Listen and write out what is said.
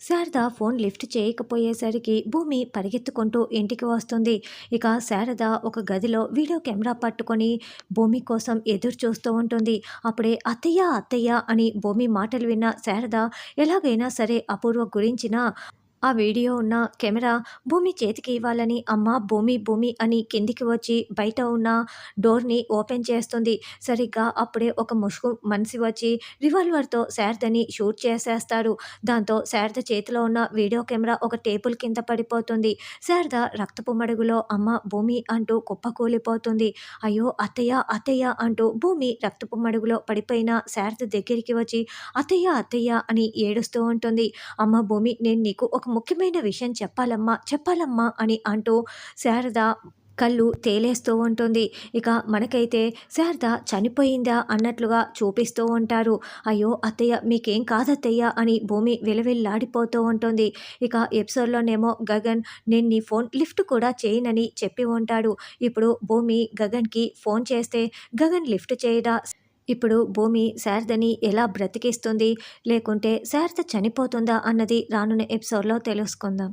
Sharada phone lift చేయకపోయేసరికి భూమి పరిగెత్తుకుంటూ ఇంటికి వస్తుంది. ఇక శారద ఒక గదిలో వీడియో కెమెరా పట్టుకొని భూమి కోసం ఎదురు చూస్తూ ఉంటుంది. అప్పుడే అత్తయ్య అత్తయ్య అని భూమి మాటలు విన్న శారద ఎలాగైనా సరే అపూర్వ గురించిన ఆ వీడియో ఉన్న కెమెరా భూమి చేతికి ఇవ్వాలని అమ్మ భూమి భూమి అని కిందికి వచ్చి బయట ఉన్న డోర్ని ఓపెన్ చేస్తుంది. సరిగ్గా అప్పుడే ఒక ముసుగు మనిషి వచ్చి రివాల్వర్తో శారదని షూట్ చేసేస్తాడు. దాంతో శారద చేతిలో ఉన్న వీడియో కెమెరా ఒక టేబుల్ కింద పడిపోతుంది. శారద రక్తపు మడుగులో అమ్మ భూమి అంటూ కుప్పకూలిపోతుంది. అయ్యో అత్తయ్య అత్తయ్య అంటూ భూమి రక్తపు మడుగులో పడిపోయిన శారద దగ్గరికి వచ్చి అత్తయ్య అత్తయ్య అని ఏడుస్తూ ఉంటుంది. అమ్మ భూమి నేను నీకు ఒక ముఖ్యమైన విషయం చెప్పాలమ్మా చెప్పాలమ్మా అని అంటూ శారద కళ్ళు తేలేస్తూ ఉంటుంది. ఇక మనకైతే శారద చనిపోయిందా అన్నట్లుగా చూపిస్తూ ఉంటారు. అయ్యో అత్తయ్య మీకేం కాదత్తయ్య అని భూమి విలవిల్లాడిపోతూ ఉంటుంది. ఇక ఎపిసోడ్లోనేమో గగన్ నేను నీ ఫోన్ లిఫ్ట్ కూడా చేయనని చెప్పి ఉంటాడు. ఇప్పుడు భూమి గగన్కి ఫోన్ చేస్తే గగన్ లిఫ్ట్ చేయదా? ఇప్పుడు భూమి శారదని ఎలా బ్రతికిస్తుంది, లేకుంటే శారద చనిపోతుందా అన్నది రానున్న ఎపిసోడ్లో తెలుసుకుందాం.